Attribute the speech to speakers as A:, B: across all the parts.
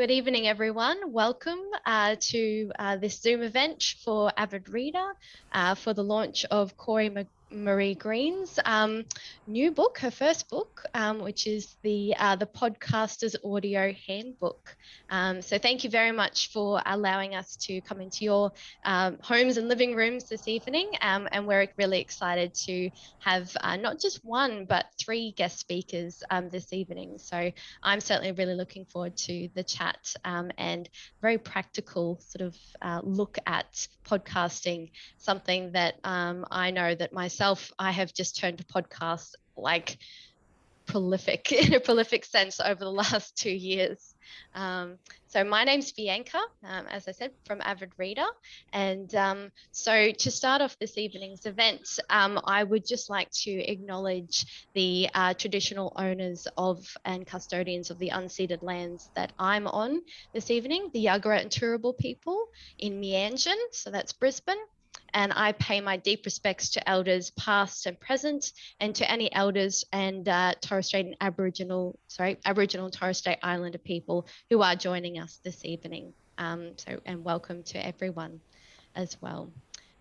A: Good evening, everyone. Welcome to this Zoom event for Avid Reader for the launch of Corey Marie Green's new book, her first book, which is the Podcaster's Audio Handbook. So thank you very much for allowing us to come into your homes and living rooms this evening. And we're really excited to have not just one, but three guest speakers this evening. So I'm certainly really looking forward to the chat and very practical sort of look at podcasting, something that I know that I have just turned to podcasts like prolific in a prolific sense over the last 2 years. So my name's Bianca, as I said, from Avid Reader. And so to start off this evening's event, I would just like to acknowledge the traditional owners of and custodians of the unceded lands that I'm on this evening, the Yagara and Turrbal people in Meanjin, so that's Brisbane. And I pay my deep respects to elders past and present, and to any elders and Torres Strait and Aboriginal and Torres Strait Islander people who are joining us this evening. And welcome to everyone as well.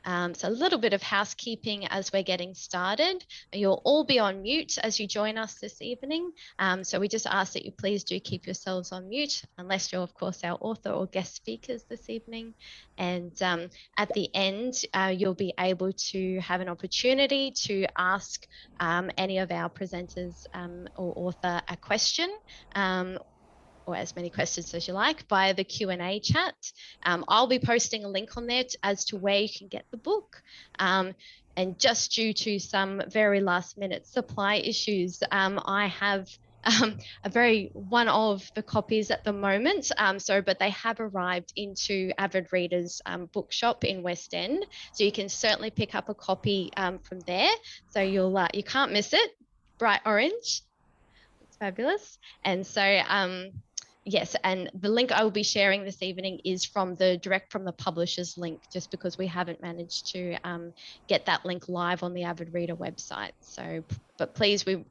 A: So a little bit of housekeeping as we're getting started. You'll all be on mute as you join us this evening. So we just ask that you please do keep yourselves on mute, unless you're, of course, our author or guest speakers this evening. And at the end, you'll be able to have an opportunity to ask any of our presenters or author a question, or as many questions as you like, via the Q&A chat. I'll be posting a link on there as to where you can get the book. And just due to some very last minute supply issues, I have one of the copies at the moment. But they have arrived into Avid Reader's bookshop in West End. So you can certainly pick up a copy from there. So you can't miss it. Bright orange. It's fabulous. And so, yes, and the link I will be sharing this evening is direct from the publisher's link, just because we haven't managed to get that link live on the Avid Reader website. So, but please, we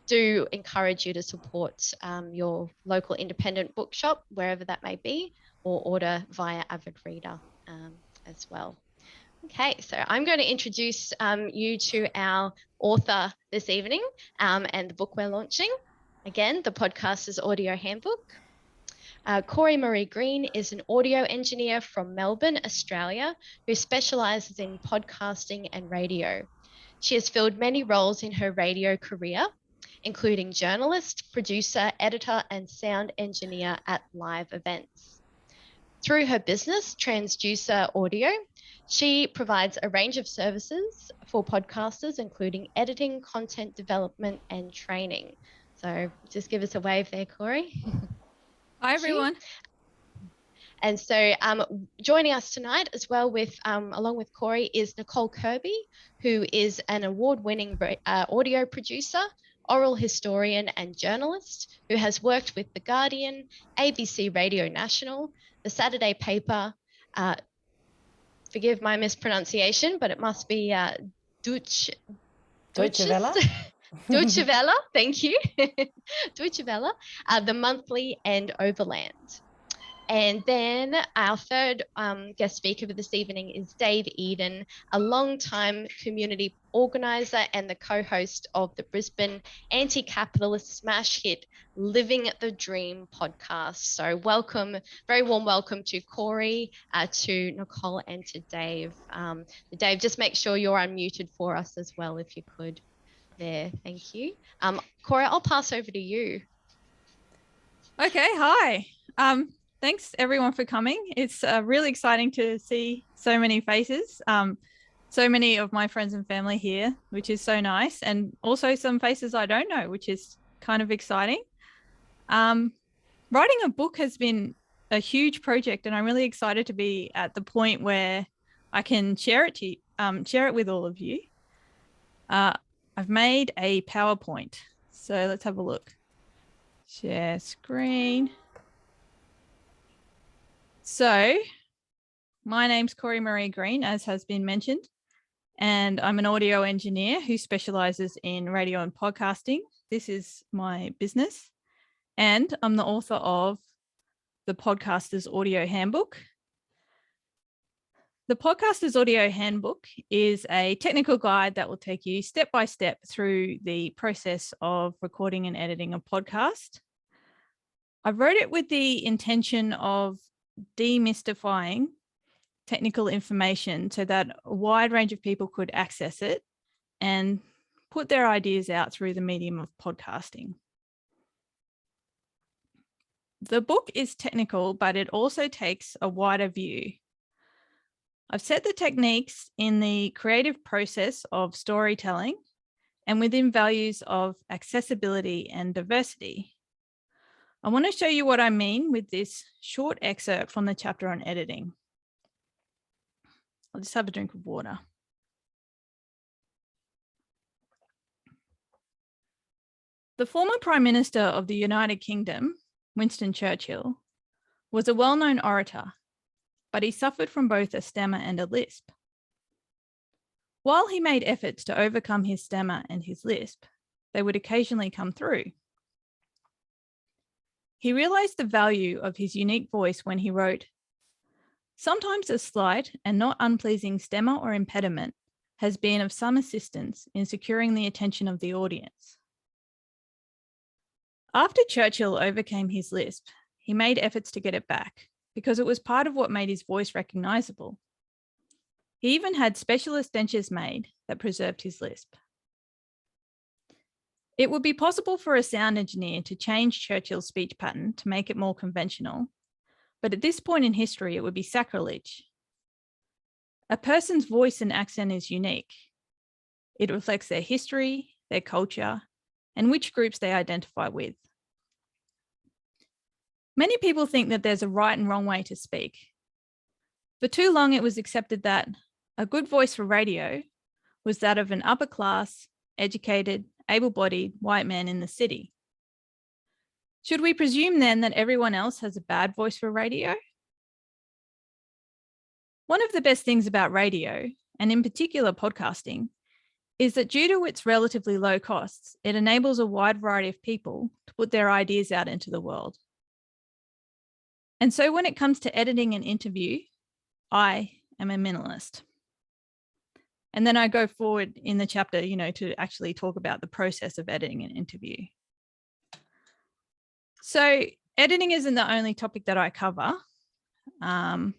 A: do encourage you to support your local independent bookshop, wherever that may be, or order via Avid Reader as well. Okay, so I'm going to introduce you to our author this evening and the book we're launching. Again, the Podcaster's Audio Handbook. Corey Marie Green is an audio engineer from Melbourne, Australia, who specialises in podcasting and radio. She has filled many roles in her radio career, including journalist, producer, editor, and sound engineer at live events. Through her business, Transducer Audio, she provides a range of services for podcasters, including editing, content development, and training. So just give us a wave there, Corey.
B: Hi, everyone.
A: And so joining us tonight as well along with Corey is Nicole Curby, who is an award-winning audio producer, oral historian and journalist who has worked with The Guardian, ABC Radio National, The Saturday Paper, forgive my mispronunciation, but it must be Deutsche
C: Welle.
A: Deutsche Welle, thank you. Deutsche Welle, The Monthly, and Overland. And then our third guest speaker for this evening is Dave Eden, a long-time community organiser and the co-host of the Brisbane anti-capitalist smash hit Living the Dream podcast. So welcome, very warm welcome to Corey, to Nicole, and to Dave. Dave, just make sure you're unmuted for us as well, if you could. There, thank you. Corey, I'll pass over to you.
B: Okay, hi. Thanks everyone for coming. It's really exciting to see so many faces, so many of my friends and family here, which is so nice, and also some faces I don't know, which is kind of exciting. Writing a book has been a huge project, and I'm really excited to be at the point where I can share it with all of you. I've made a PowerPoint, so let's have a look. Share screen. So my name's Corey Marie Green, as has been mentioned, and I'm an audio engineer who specialises in radio and podcasting. This is my business, and I'm the author of the Podcaster's Audio Handbook. The Podcaster's Audio Handbook is a technical guide that will take you step by step through the process of recording and editing a podcast. I wrote it with the intention of demystifying technical information so that a wide range of people could access it and put their ideas out through the medium of podcasting. The book is technical, but it also takes a wider view. I've set the techniques in the creative process of storytelling and within values of accessibility and diversity. I want to show you what I mean with this short excerpt from the chapter on editing. I'll just have a drink of water. The former Prime Minister of the United Kingdom, Winston Churchill, was a well-known orator, but he suffered from both a stammer and a lisp. While he made efforts to overcome his stammer and his lisp, they would occasionally come through. He realized the value of his unique voice when he wrote, "Sometimes a slight and not unpleasing stammer or impediment has been of some assistance in securing the attention of the audience." After Churchill overcame his lisp, he made efforts to get it back because it was part of what made his voice recognizable. He even had specialist dentures made that preserved his lisp. It would be possible for a sound engineer to change Churchill's speech pattern to make it more conventional, but at this point in history, it would be sacrilege. A person's voice and accent is unique. It reflects their history, their culture, and which groups they identify with. Many people think that there's a right and wrong way to speak. For too long, it was accepted that a good voice for radio was that of an upper class, educated, able-bodied white man in the city. Should we presume then that everyone else has a bad voice for radio? One of the best things about radio, and in particular podcasting, is that due to its relatively low costs, it enables a wide variety of people to put their ideas out into the world. And so when it comes to editing an interview, I am a minimalist. And then I go forward in the chapter, to actually talk about the process of editing an interview. So editing isn't the only topic that I cover. I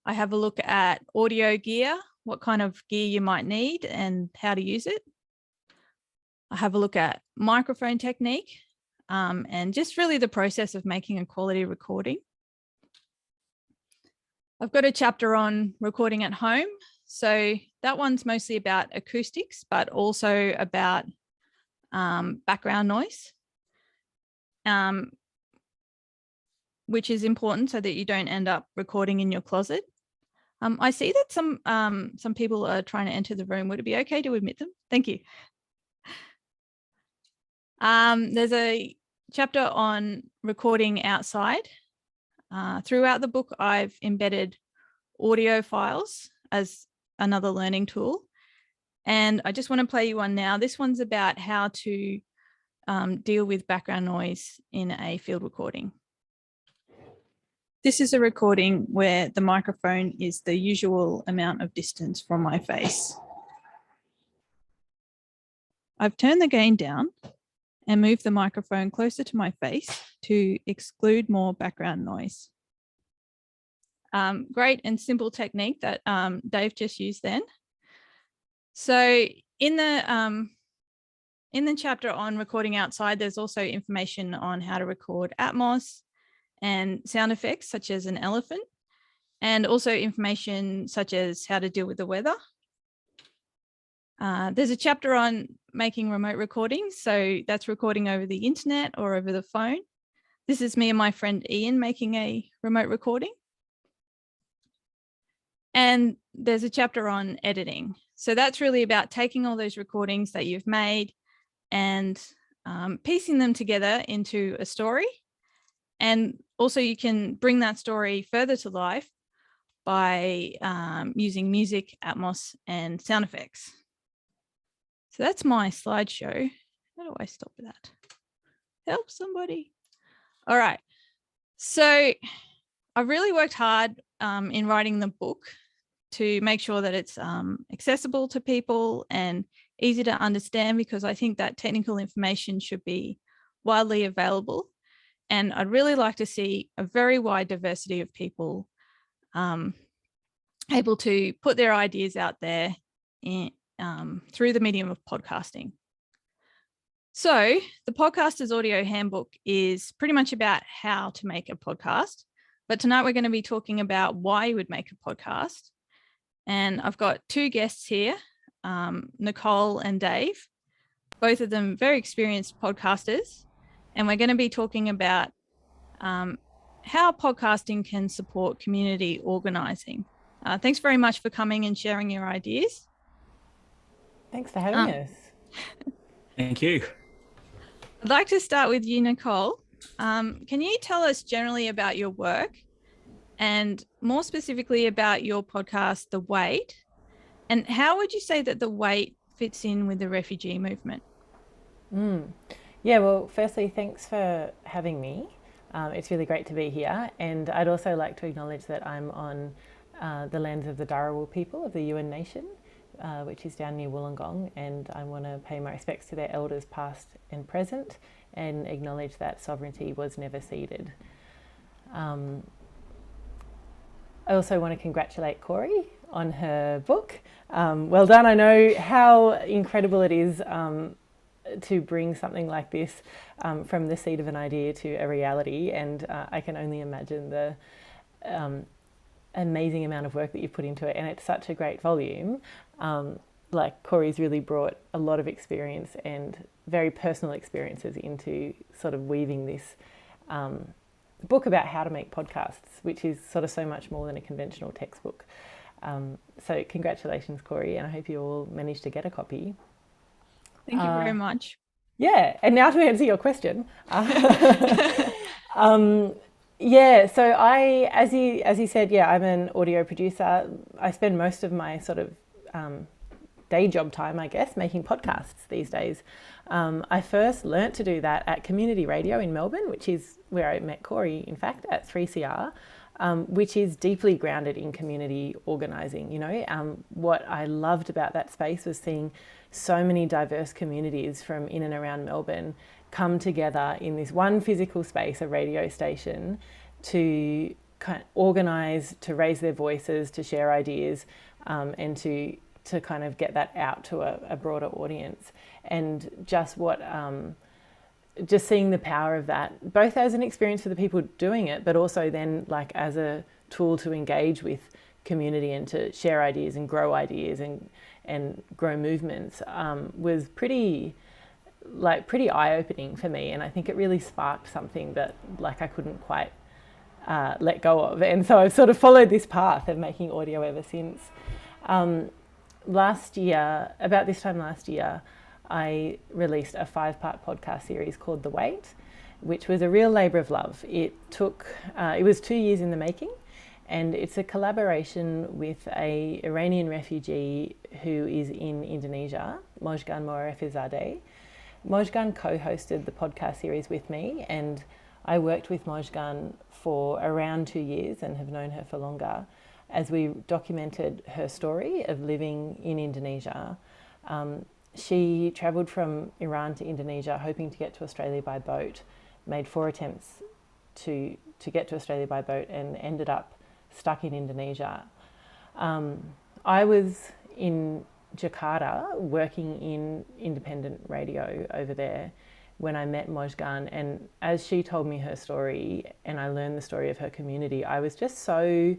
B: have a look at audio gear, what kind of gear you might need and how to use it. I have a look at microphone technique and just really the process of making a quality recording. I've got a chapter on recording at home. So that one's mostly about acoustics, but also about background noise, which is important so that you don't end up recording in your closet. I see that some people are trying to enter the room. Would it be okay to admit them? Thank you. There's a chapter on recording outside. Throughout the book, I've embedded audio files as another learning tool. And I just want to play you one now. This one's about how to deal with background noise in a field recording. This is a recording where the microphone is the usual amount of distance from my face. I've turned the gain down and moved the microphone closer to my face to exclude more background noise. Great and simple technique that Dave just used then. So in the chapter on recording outside, there's also information on how to record Atmos and sound effects such as an elephant, and also information such as how to deal with the weather. There's a chapter on making remote recordings. So that's recording over the internet or over the phone. This is me and my friend Ian making a remote recording. And there's a chapter on editing. So that's really about taking all those recordings that you've made and piecing them together into a story. And also you can bring that story further to life by using music, Atmos, and sound effects. So that's my slideshow. How do I stop that? Help somebody. All right. So I've really worked hard in writing the book to make sure that it's accessible to people and easy to understand, because I think that technical information should be widely available. And I'd really like to see a very wide diversity of people able to put their ideas out there through the medium of podcasting. So the Podcaster's Audio Handbook is pretty much about how to make a podcast. But tonight we're going to be talking about why you would make a podcast. And I've got two guests here, Nicole and Dave, both of them very experienced podcasters. And we're going to be talking about how podcasting can support community organising. Thanks very much for coming and sharing your ideas.
C: Thanks for having us.
D: Thank you.
B: I'd like to start with you, Nicole. Can you tell us generally about your work and more specifically about your podcast, The Wait? And how would you say that The Wait fits in with the refugee movement?
C: Yeah, well, firstly, thanks for having me. It's really great to be here. And I'd also like to acknowledge that I'm on the lands of the Dharawal people of the Yuin Nation, which is down near Wollongong, and I want to pay my respects to their elders past and present and acknowledge that sovereignty was never ceded. I also want to congratulate Corey on her book. Well done. I know how incredible it is to bring something like this from the seed of an idea to a reality, and I can only imagine the amazing amount of work that you put into it, and it's such a great volume. Like Corey's really brought a lot of experience and very personal experiences into sort of weaving this book about how to make podcasts, which is sort of so much more than a conventional textbook. So congratulations, Corey, and I hope you all managed to get a copy.
B: Thank you very much.
C: Yeah, and now to answer your question. Yeah, so as you said, yeah, I'm an audio producer. I spend most of my sort of day job time, I guess, making podcasts these days. I first learnt to do that at community radio in Melbourne, which is where I met Corey, in fact, at 3CR, which is deeply grounded in community organising. You know, what I loved about that space was seeing so many diverse communities from in and around Melbourne come together in this one physical space, a radio station, to kind of organise, to raise their voices, to share ideas, and to kind of get that out to a broader audience. And just just seeing the power of that, both as an experience for the people doing it, but also then like as a tool to engage with community and to share ideas and grow ideas and grow movements, was pretty eye-opening for me. And I think it really sparked something that like I couldn't quite let go of. And so I've sort of followed this path of making audio ever since. Last year, about this time last year, I released a 5-part podcast series called The Wait, which was a real labour of love. It was 2 years in the making, and it's a collaboration with an Iranian refugee who is in Indonesia, Mojgan Morefizadeh. Mojgan co-hosted the podcast series with me, and I worked with Mojgan for around 2 years and have known her for longer as we documented her story of living in Indonesia. She travelled from Iran to Indonesia hoping to get to Australia by boat, made 4 attempts to get to Australia by boat and ended up stuck in Indonesia. I was in Jakarta working in independent radio over there when I met Mojgan, and as she told me her story and I learned the story of her community, I was just so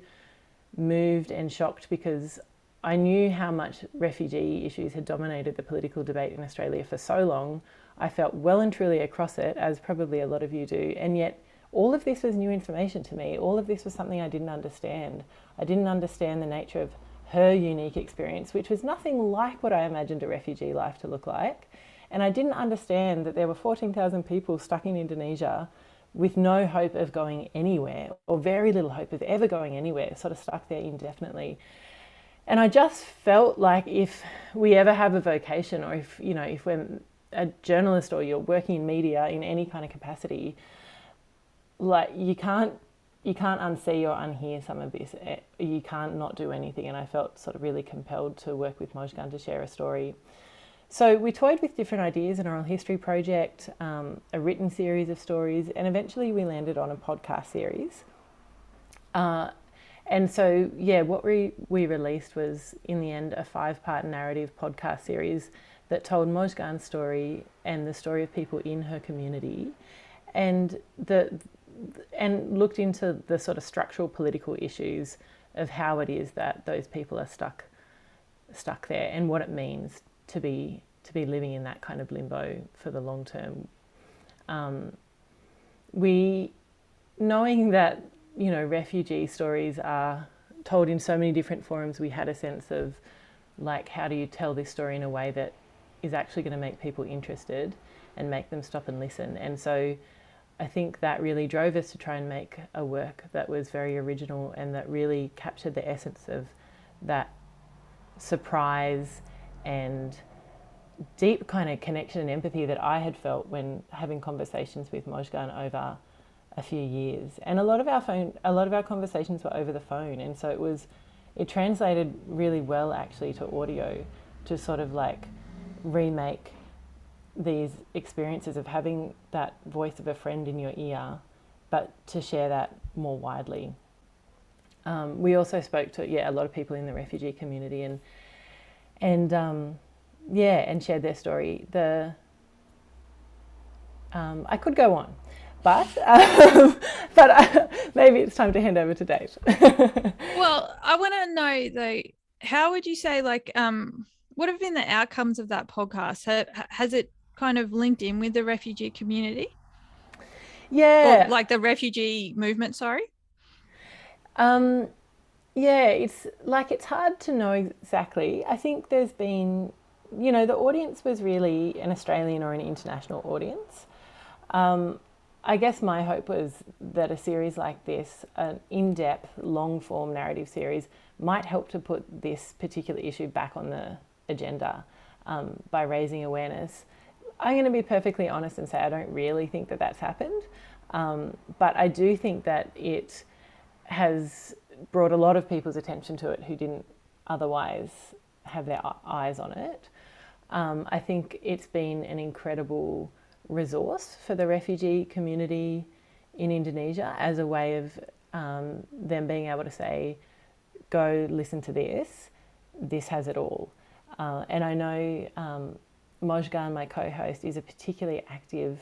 C: moved and shocked, because I knew how much refugee issues had dominated the political debate in Australia for so long. I felt well and truly across it, as probably a lot of you do, and yet all of this was new information to me. All of this was something I didn't understand. I didn't understand the nature of her unique experience, which was nothing like what I imagined a refugee life to look like. And I didn't understand that there were 14,000 people stuck in Indonesia with no hope of going anywhere, or very little hope of ever going anywhere, sort of stuck there indefinitely. And I just felt like if we ever have a vocation, or if we're a journalist or you're working in media in any kind of capacity, like you can't unsee or unhear some of this. You can't not do anything. And I felt sort of really compelled to work with Mojgan to share a story. So we toyed with different ideas, an oral history project, a written series of stories, and eventually we landed on a podcast series. And so, yeah, what we released was, in the end, a 5-part narrative podcast series that told Mojgan's story and the story of people in her community, and looked into the sort of structural political issues of how it is that those people are stuck there, and what it means to be living in that kind of limbo for the long term. Knowing that, you know, refugee stories are told in so many different forums, we had a sense of, like, how do you tell this story in a way that is actually going to make people interested and make them stop and listen? And so I think that really drove us to try and make a work that was very original and that really captured the essence of that surprise and deep kind of connection and empathy that I had felt when having conversations with Mojgan over a few years. And a lot of our conversations were over the phone, and so it translated really well actually to audio, to sort of like remake these experiences of having that voice of a friend in your ear, but to share that more widely. We also spoke to a lot of people in the refugee community and shared their story. I could go on, but maybe it's time to hand over to Dave.
B: Well, I want to know though, how would you say, like, what have been the outcomes of that podcast? Has it kind of linked in with the refugee community?
C: Yeah.
B: Or like the refugee movement, sorry?
C: It's hard to know exactly. I think there's been, you know, the audience was really an Australian or an international audience. I guess my hope was that a series like this, an in-depth, long-form narrative series, might help to put this particular issue back on the agenda by raising awareness. I'm going to be perfectly honest and say I don't really think that that's happened, but I do think that it has brought a lot of people's attention to it who didn't otherwise have their eyes on it. I think it's been an incredible resource for the refugee community in Indonesia as a way of them being able to say, go listen to this has it all. And I know Mojgan, my co-host, is a particularly active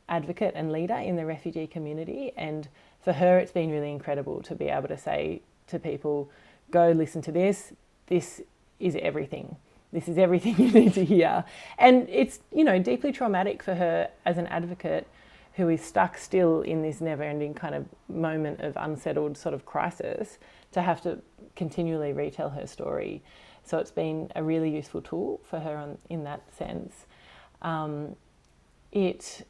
C: advocate and leader in the refugee community, and for her it's been really incredible to be able to say to people, go listen to this is everything. This is everything you need to hear. And it's, you know, deeply traumatic for her as an advocate who is stuck still in this never-ending kind of moment of unsettled sort of crisis to have to continually retell her story. So it's been a really useful tool for her in that sense. It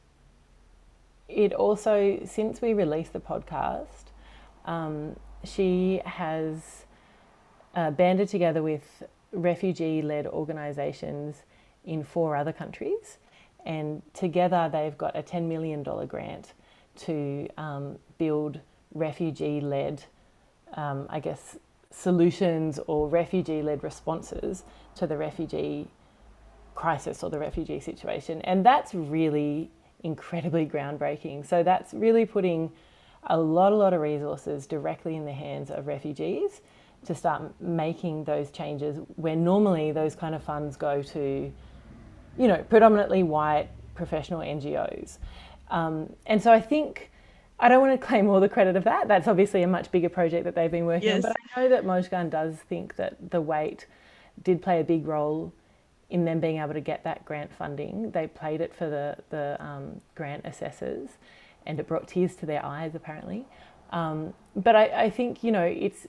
C: also, since we released the podcast, she has banded together with refugee-led organisations in 4 other countries, and together they've got a $10 million grant to build refugee-led, solutions or refugee-led responses to the refugee crisis or the refugee situation. And that's really incredibly groundbreaking. So that's really putting a lot of resources directly in the hands of refugees to start making those changes, where normally those kind of funds go to, you know, predominantly white professional NGOs. And so I think, I don't want to claim all the credit of that. That's obviously a much bigger project that they've been working on. But I know that Mojgan does think that the wait did play a big role in them being able to get that grant funding. They played it for the grant assessors, and it brought tears to their eyes, apparently. But I think, you know, it's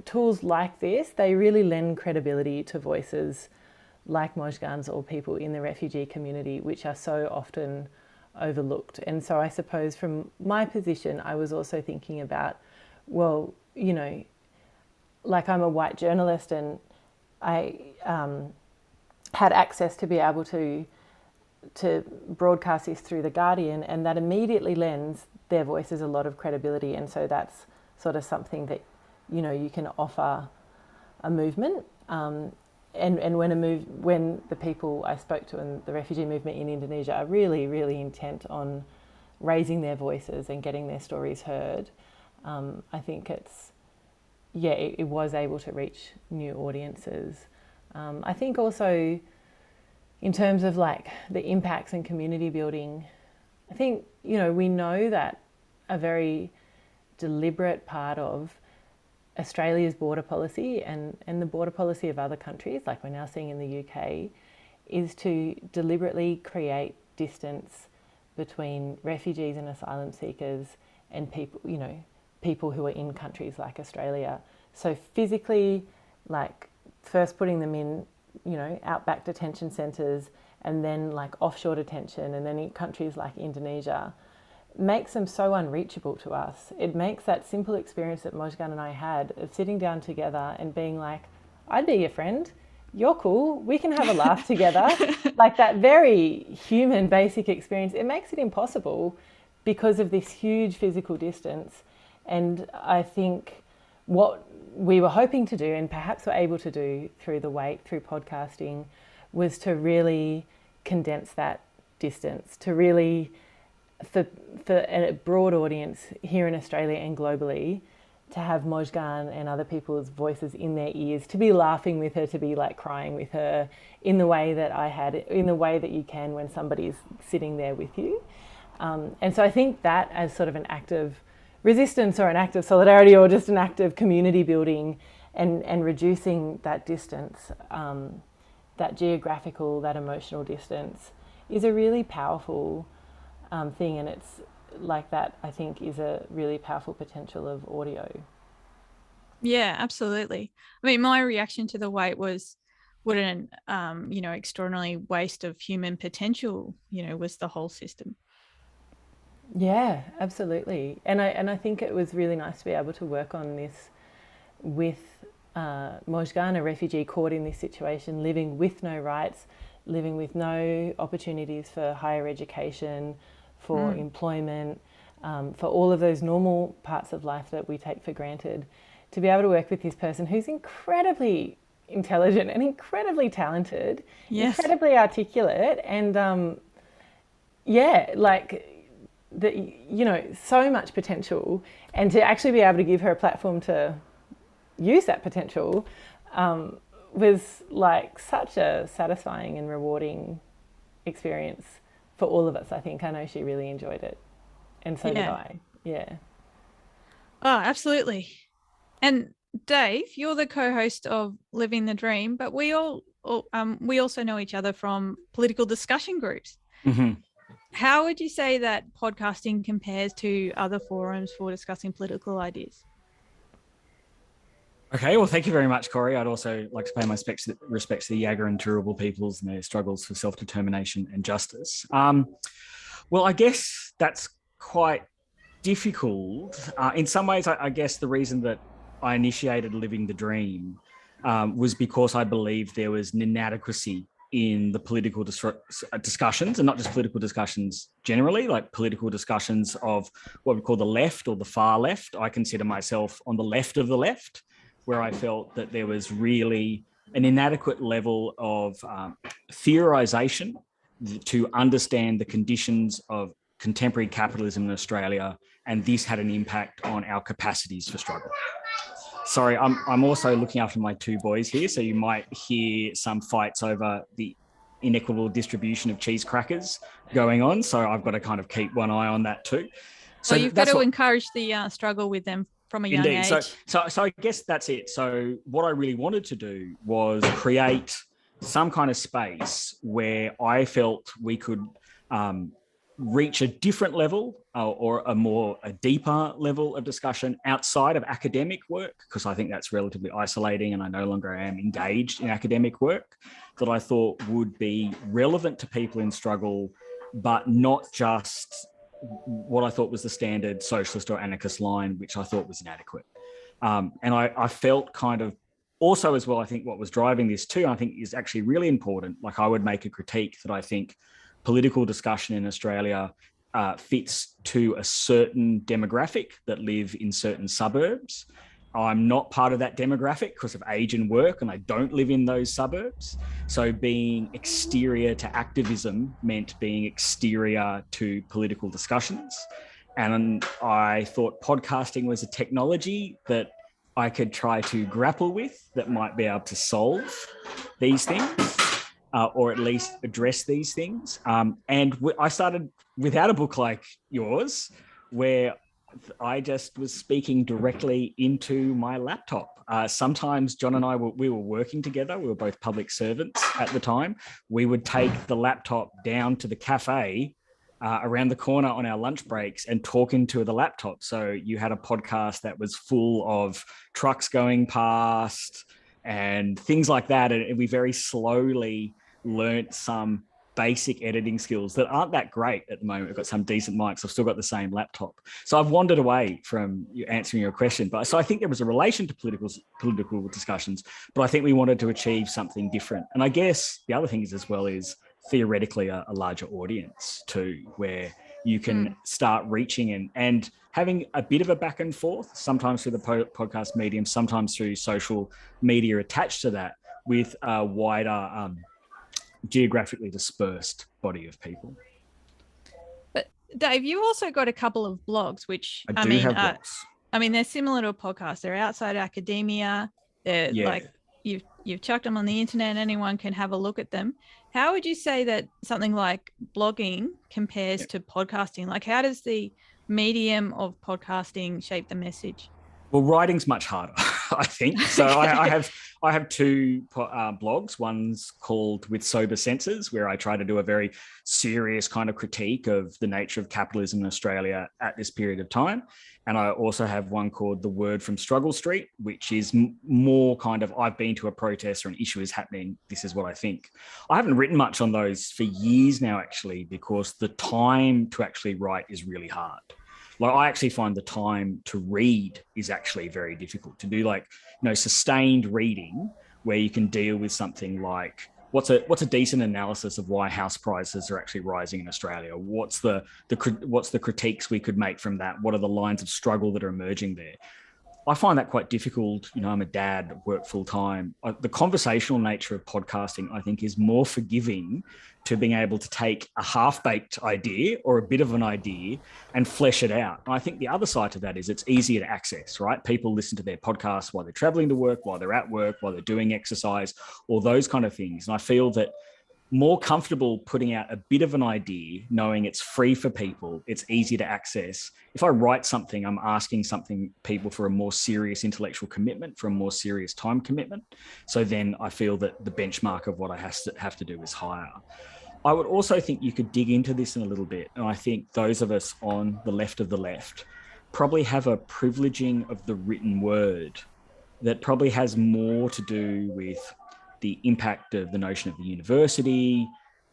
C: tools like this, they really lend credibility to voices like Mojgan's or people in the refugee community, which are so often overlooked. And so I suppose from my position, I was also thinking about, well, you know, like I'm a white journalist and I had access to be able to to broadcast this through The Guardian, and that immediately lends their voices a lot of credibility. And so that's sort of something that, you know, you can offer a movement. And when the people I spoke to in the refugee movement in Indonesia are really, really intent on raising their voices and getting their stories heard, I think it was able to reach new audiences. I think also in terms of like the impacts and community building, I think, you know, we know that a very deliberate part of Australia's border policy and the border policy of other countries, like we're now seeing in the UK, is to deliberately create distance between refugees and asylum seekers and people who are in countries like Australia. So physically, like first putting them in, you know, outback detention centres, and then like offshore detention, and then in countries like Indonesia, makes them so unreachable to us. It makes that simple experience that Mojgan and I had of sitting down together and being like, I'd be your friend, you're cool, we can have a laugh together. Like that very human basic experience, it makes it impossible because of this huge physical distance. And I think what we were hoping to do, and perhaps were able to do through The Wait, through podcasting, was to really condense that distance, to really, for a broad audience here in Australia and globally, to have Mojgan and other people's voices in their ears, to be laughing with her, to be like crying with her in the way that I had, in the way that you can when somebody's sitting there with you. And so I think that as sort of an act of resistance or an act of solidarity or just an act of community building and reducing that distance, that geographical, that emotional distance, is a really powerful thing. And it's like that, I think, is a really powerful potential of audio.
B: Yeah, absolutely. I mean, my reaction to The Wait was, what an extraordinary waste of human potential, was the whole system.
C: Yeah, absolutely. And I think it was really nice to be able to work on this with Mojgan, a refugee caught in this situation, living with no rights, living with no opportunities for higher education, for employment, for all of those normal parts of life that we take for granted. To be able to work with this person who's incredibly intelligent and incredibly talented,
B: yes,
C: incredibly articulate, and so much potential, and to actually be able to give her a platform to use that potential was like such a satisfying and rewarding experience for all of us. I think I know she really enjoyed it, and so did I. Yeah.
B: Oh, absolutely. And Dave, you're the co-host of Living the Dream, but we also know each other from political discussion groups.
D: Mm-hmm.
B: How would you say that podcasting compares to other forums for discussing political ideas?
D: Okay, well, thank you very much, Corey. I'd also like to pay my respects to the Yagara and Turrbal peoples and their struggles for self-determination and justice. Well, I guess that's quite difficult. In some ways, I guess the reason that I initiated Living the Dream was because I believed there was an inadequacy in the political discussions, and not just political discussions generally, like political discussions of what we call the left or the far left. I consider myself on the left of the left, where I felt that there was really an inadequate level of theorisation to understand the conditions of contemporary capitalism in Australia, and this had an impact on our capacities for struggle. Sorry, I'm also looking after my two boys here, so you might hear some fights over the inequitable distribution of cheese crackers going on. So I've got to kind of keep one eye on that too. So
B: you've got to encourage the struggle with them from a young age.
D: So I guess that's it. So what I really wanted to do was create some kind of space where I felt we could reach a different level or a deeper level of discussion outside of academic work, because I think that's relatively isolating and I no longer am engaged in academic work, that I thought would be relevant to people in struggle, but not just what I thought was the standard socialist or anarchist line, which I thought was inadequate. And I felt kind of also as well, I think what was driving this too, I think is actually really important. Like I would make a critique that I think political discussion in Australia fits to a certain demographic that live in certain suburbs. I'm not part of that demographic because of age and work, and I don't live in those suburbs. So being exterior to activism meant being exterior to political discussions. And I thought podcasting was a technology that I could try to grapple with that might be able to solve these things, or at least address these things. And I started without a book like yours, where I just was speaking directly into my laptop. Sometimes John and I we were working together. We were both public servants at the time. We would take the laptop down to the cafe around the corner on our lunch breaks and talk into the laptop. So you had a podcast that was full of trucks going past and things like that. And we very slowly learnt some basic editing skills that aren't that great at the moment. We've got some decent mics. I've still got the same laptop. So I've wandered away from answering your question. But so I think there was a relation to political discussions, but I think we wanted to achieve something different. And I guess the other thing is as well is theoretically a larger audience too, where you can start reaching and having a bit of a back and forth, sometimes through the podcast medium, sometimes through social media attached to that, with a wider geographically dispersed body of people.
B: But Dave, you also got a couple of blogs, which
D: I do have blogs.
B: I mean, they're similar to a podcast. They're outside academia. They're like you've chucked them on the internet and anyone can have a look at them. How would you say that something like blogging compares to podcasting? Like, how does the medium of podcasting shape the message?
D: Well, writing's much harder, I think. So I have two blogs. One's called With Sober Senses, where I try to do a very serious kind of critique of the nature of capitalism in Australia at this period of time. And I also have one called The Word from Struggle Street, which is more kind of, I've been to a protest or an issue is happening, this is what I think. I haven't written much on those for years now, actually, because the time to actually write is really hard. Like, I actually find the time to read is actually very difficult to do, like, sustained reading where you can deal with something like what's a decent analysis of why house prices are actually rising in Australia? What's the critiques we could make from that? What are the lines of struggle that are emerging there? I find that quite difficult. I'm a dad, work full time. The conversational nature of podcasting, I think, is more forgiving to being able to take a half-baked idea or a bit of an idea and flesh it out. And I think the other side to that is it's easier to access, right? People listen to their podcasts while they're traveling to work, while they're at work, while they're doing exercise, all those kind of things. And I feel that more comfortable putting out a bit of an idea, knowing it's free for people, it's easy to access. If I write something, I'm asking people for a more serious intellectual commitment, for a more serious time commitment. So then I feel that the benchmark of what I have to do is higher. I would also think you could dig into this in a little bit. And I think those of us on the left of the left probably have a privileging of the written word that probably has more to do with the impact of the notion of the university,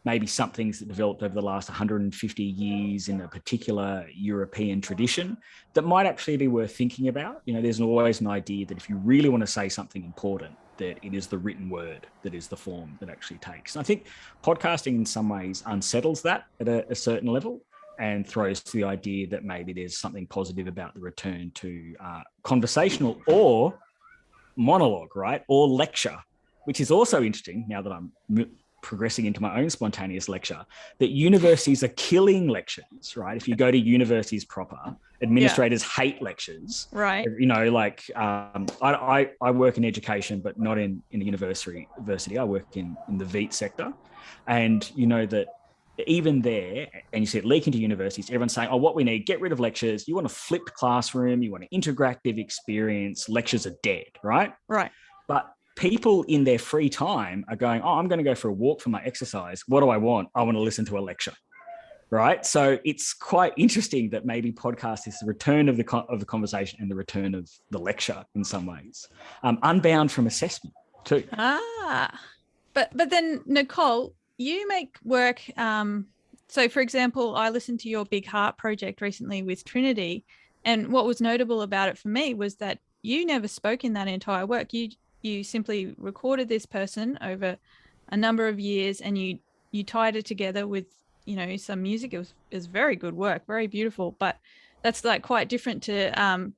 D: maybe some things that developed over the last 150 years in a particular European tradition that might actually be worth thinking about. There's always an idea that if you really want to say something important, that it is the written word that is the form that actually takes. And I think podcasting in some ways unsettles that at a certain level and throws to the idea that maybe there's something positive about the return to conversational or monologue, right? Or lecture, which is also interesting now that I'm progressing into my own spontaneous lecture, that universities are killing lectures, right? If you go to universities proper, administrators hate lectures.
B: Right.
D: I work in education, but not in the university. I work in the VET sector. And that even there, and you see it leak into universities, everyone's saying, what we need, get rid of lectures. You want a flipped classroom, you want an interactive experience, lectures are dead, right?
B: Right.
D: But people in their free time are going, I'm going to go for a walk for my exercise. What do I want? I want to listen to a lecture, right? So it's quite interesting that maybe podcast is the return of the conversation and the return of the lecture in some ways, unbound from assessment too.
B: But then Nicole, you make work. So for example, I listened to your Big Heart project recently with Trinity, and what was notable about it for me was that you never spoke in that entire work. You simply recorded this person over a number of years and you tied it together with some music is very good work, very beautiful, but that's like quite different to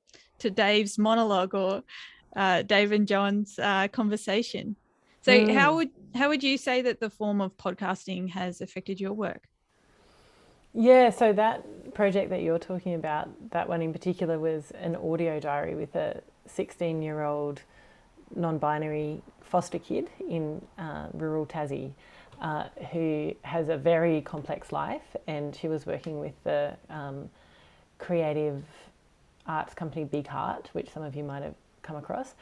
B: Dave's monologue or Dave and John's conversation. So how would you say that the form of podcasting has affected your work?
C: Yeah, so that project that you're talking about, that one in particular, was an audio diary with a 16-year-old non-binary foster kid in rural Tassie who has a very complex life, and she was working with the creative arts company Big Heart, which some of you might have come across.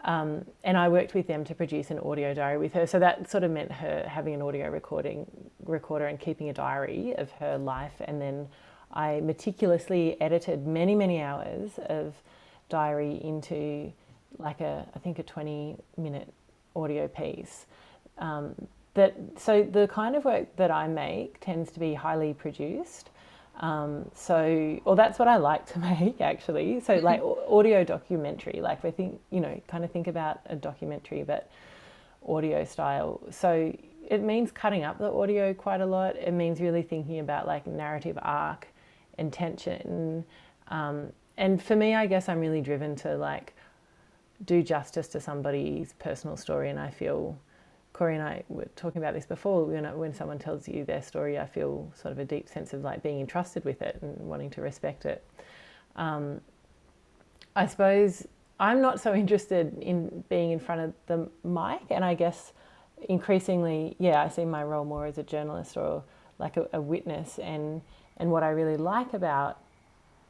C: And I worked with them to produce an audio diary with her. So that sort of meant her having an audio recorder and keeping a diary of her life. And then I meticulously edited many, many hours of diary into like I think a 20-minute audio piece. So the kind of work that I make tends to be highly produced. Or that's what I like to make, actually. So like audio documentary, like we think, kind of think about a documentary, but audio style. So it means cutting up the audio quite a lot. It means really thinking about like narrative arc and tension. And for me, I guess I'm really driven to like do justice to somebody's personal story. And I feel, Corey and I were talking about this before, when someone tells you their story, I feel sort of a deep sense of like being entrusted with it and wanting to respect it. I suppose I'm not so interested in being in front of the mic, and I guess increasingly, I see my role more as a journalist or like a witness, and what I really like about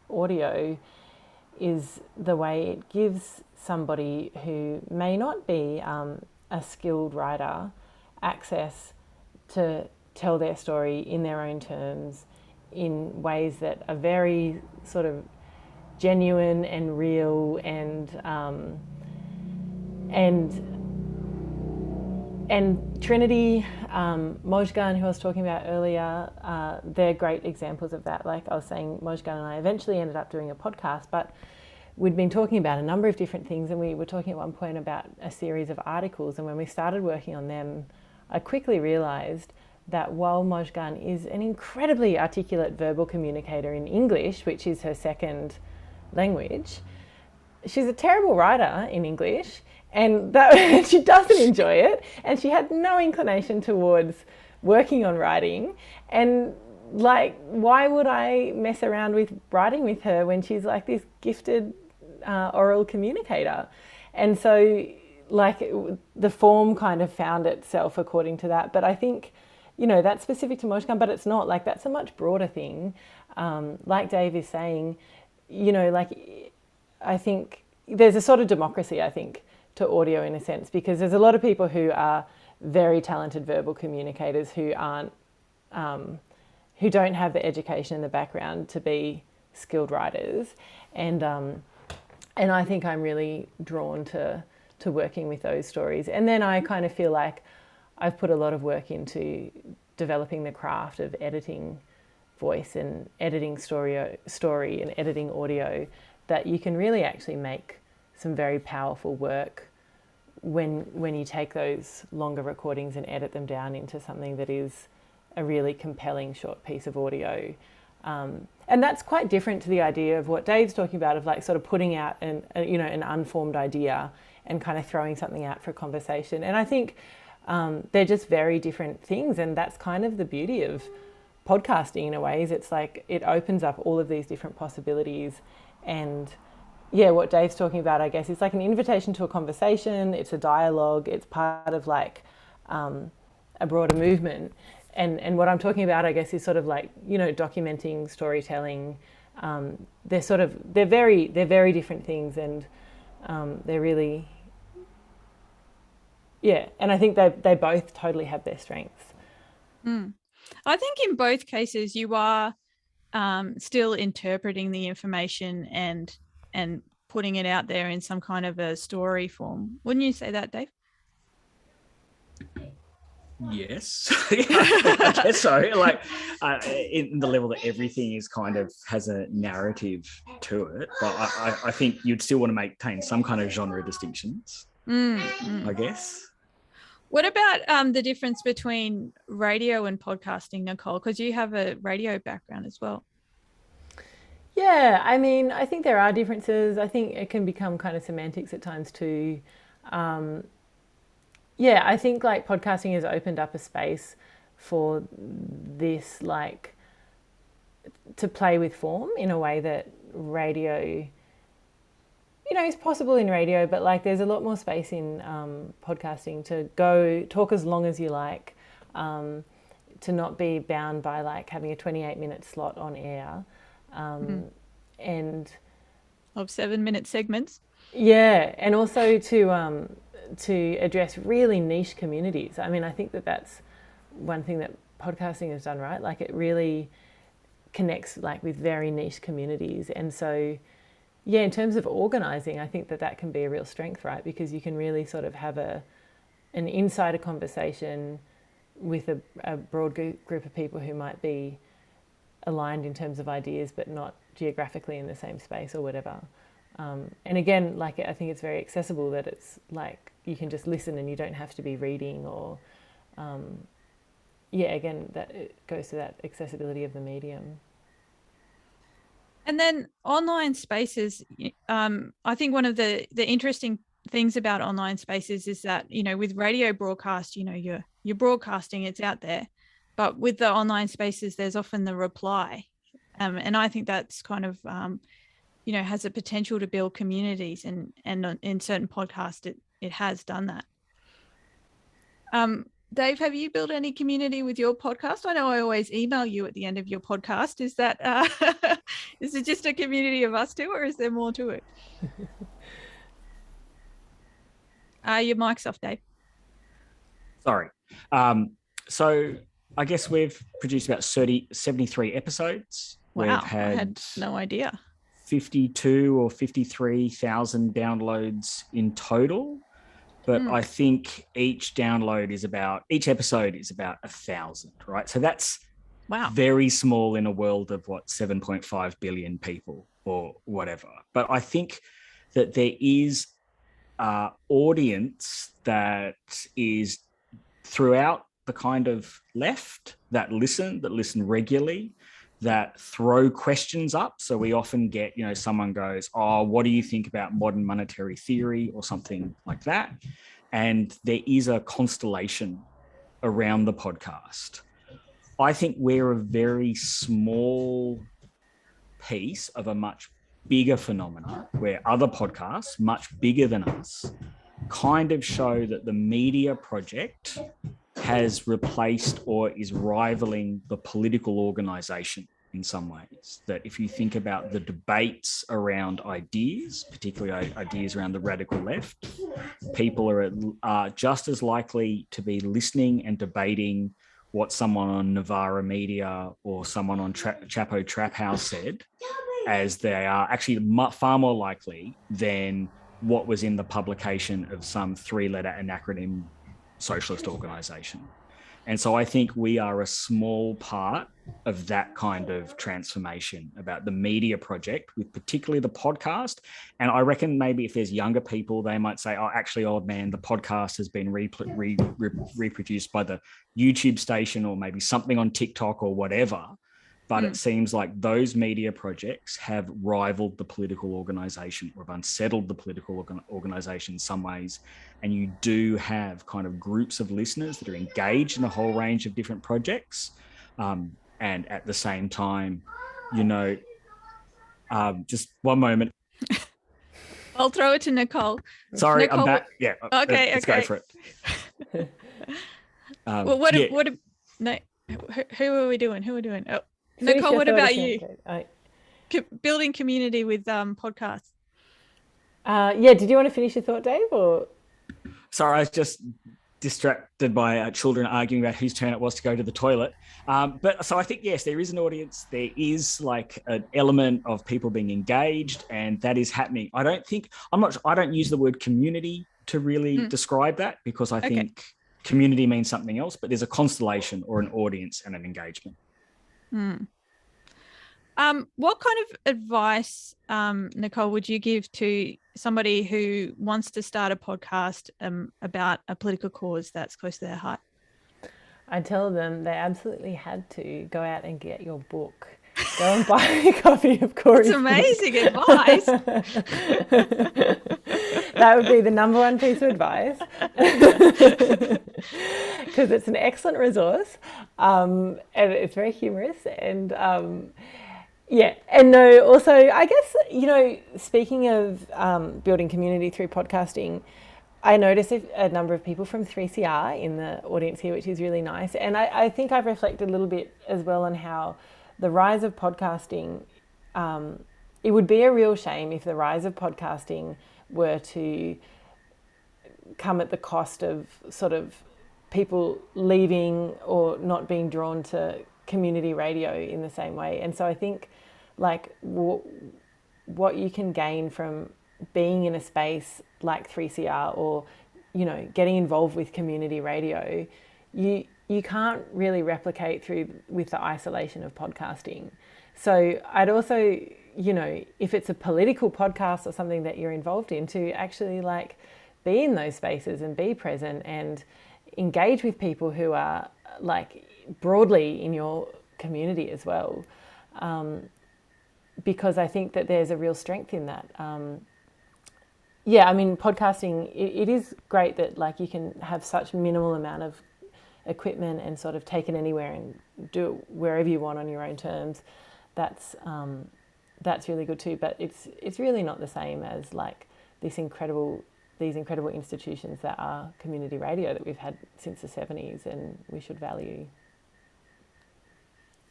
C: audio is the way it gives somebody who may not be a skilled writer access to tell their story in their own terms in ways that are very sort of genuine and real and Trinity, Mojgan, who I was talking about earlier, they're great examples of that. Like I was saying, Mojgan and I eventually ended up doing a podcast, but we'd been talking about a number of different things, and we were talking at one point about a series of articles, and when we started working on them, I quickly realised that while Mojgan is an incredibly articulate verbal communicator in English, which is her second language, she's a terrible writer in English, and that she doesn't enjoy it, and she had no inclination towards working on writing. And like, why would I mess around with writing with her when she's like this gifted oral communicator? And so like the form kind of found itself according to that. But I think, that's specific to Mojgan, but it's not. Like, that's a much broader thing. Like Dave is saying, like, I think there's a sort of democracy, I think, to audio in a sense, because there's a lot of people who are very talented verbal communicators who aren't, who don't have the education and the background to be skilled writers. And I think I'm really drawn to working with those stories. And then I kind of feel like I've put a lot of work into developing the craft of editing voice and editing story and editing audio, that you can really actually make some very powerful work when you take those longer recordings and edit them down into something that is a really compelling short piece of audio. And that's quite different to the idea of what Dave's talking about, of like sort of putting out an unformed idea and kind of throwing something out for a conversation. And I think they're just very different things, and that's kind of the beauty of podcasting in a way, is it's like it opens up all of these different possibilities. And what Dave's talking about, I guess, is like an invitation to a conversation. It's a dialogue. It's part of like a broader movement. And what I'm talking about, I guess, is sort of like, documenting, storytelling. They're very different things, and they're really, and I think they both totally have their strengths.
B: I think in both cases you are still interpreting the information and putting it out there in some kind of a story form. Wouldn't you say that, Dave?
D: Yes, I guess so. Like in the level that everything is kind of has a narrative to it, but I think you'd still want to maintain some kind of genre distinctions. I guess.
B: What about the difference between radio and podcasting, Nicole? Because you have a radio background as well.
C: Yeah, I mean, I think there are differences. I think it can become kind of semantics at times too. Yeah, I think like podcasting has opened up a space for this, like, to play with form in a way that radio, is possible in radio, but like there's a lot more space in podcasting to go talk as long as you like, to not be bound by like having a 28-minute slot on air, and
B: of 7-minute segments.
C: Yeah, and also to address really niche communities. I mean, I think that that's one thing that podcasting has done right. Like it really connects like with very niche communities, and so yeah, in terms of organising, I think that can be a real strength, right? Because you can really sort of have an insider conversation with a broad group of people who might be aligned in terms of ideas, but not geographically in the same space or whatever. And again, like I think it's very accessible, that it's like you can just listen and you don't have to be reading or, again, that it goes to that accessibility of the medium.
B: And then online spaces, I think one of the interesting things about online spaces is that, with radio broadcast, you're broadcasting, it's out there. But with the online spaces, there's often the reply. And I think that's kind of, has a potential to build communities. And in certain podcasts, it has done that. Dave, have you built any community with your podcast? I know I always email you at the end of your podcast. Is that is it just a community of us two, or is there more to it? Your mic's off, Dave.
D: Sorry. So I guess we've produced about 73 episodes.
B: Wow,
D: I
B: had no idea.
D: 52 or 53,000 downloads in total. But I think each episode is about 1,000, right? So that's very small in a world of 7.5 billion people or whatever. But I think that there is an audience that is throughout the kind of left that listen regularly, that throw questions up. So we often get, someone goes, "Oh, what do you think about modern monetary theory?" or something like that. And there is a constellation around the podcast. I think we're a very small piece of a much bigger phenomena where other podcasts, much bigger than us, kind of show that the media project has replaced or is rivaling the political organisation in some ways. That if you think about the debates around ideas, particularly ideas around the radical left, people are just as likely to be listening and debating what someone on Novara Media or someone on Chapo Trap House said, as they are actually far more likely than what was in the publication of some 3-letter acronym socialist organisation. And so I think we are a small part of that kind of transformation about the media project, with particularly the podcast. And I reckon maybe if there's younger people, they might say, "Oh, actually, old man, the podcast has been reproduced by the YouTube station or maybe something on TikTok or whatever." But it seems like those media projects have rivaled the political organisation, or have unsettled the political organisation in some ways. And you do have kind of groups of listeners that are engaged in a whole range of different projects. And at the same time, just one moment.
B: I'll throw it to Nicole.
D: Sorry,
B: Nicole,
D: I'm back. Yeah.
B: Okay.
D: Let's go for it.
B: Who are we doing? Oh, Nicole, what about you? Building community with podcasts.
C: Did you want to finish your thought, Dave? Or
D: sorry, I was just distracted by children arguing about whose turn it was to go to the toilet. But so I think, yes, there is an audience. There is like an element of people being engaged, and that is happening. I don't use the word community to really describe that, because I think community means something else, but there's a constellation or an audience and an engagement.
B: What kind of advice, Nicole, would you give to somebody who wants to start a podcast about a political cause that's close to their heart?
C: I tell them they absolutely had to go out and get your book. Go and buy a copy of Corey's
B: That's amazing
C: book.
B: advice.
C: That would be the number one piece of advice, because it's an excellent resource, and it's very humorous, and yeah, and no, also I guess, you know, speaking of building community through podcasting, I noticed a number of people from 3CR in the audience here, which is really nice. And I think I've reflected a little bit as well on how the rise of podcasting, it would be a real shame if the rise of podcasting were to come at the cost of sort of people leaving or not being drawn to community radio in the same way. And so I think, like, what you can gain from being in a space like 3CR, or, you know, getting involved with community radio, you can't really replicate with the isolation of podcasting. So I'd also, you know, if it's a political podcast or something that you're involved in, to actually like be in those spaces and be present and engage with people who are like broadly in your community as well. Because I think that there's a real strength in that. Yeah, I mean, podcasting, it is great that like you can have such minimal amount of equipment and sort of take it anywhere and do it wherever you want on your own terms. That's really good too. But it's really not the same as like these incredible institutions that are community radio that we've had since the 70s and we should value.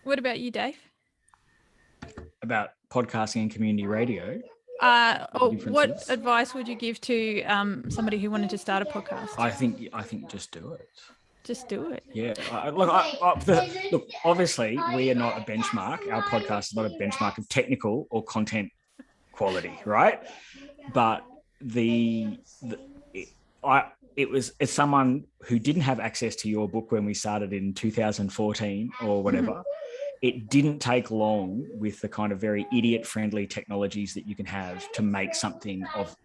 B: What about you, Dave?
D: About podcasting and community radio?
B: What advice would you give to somebody who wanted to start a podcast?
D: I think just do it.
B: Just do it.
D: Yeah. Look, obviously, we are not a benchmark. Our podcast is not a benchmark of technical or content quality, right? But it's someone who didn't have access to your book when we started in 2014 or whatever. It didn't take long with the kind of very idiot-friendly technologies that you can have to make something of,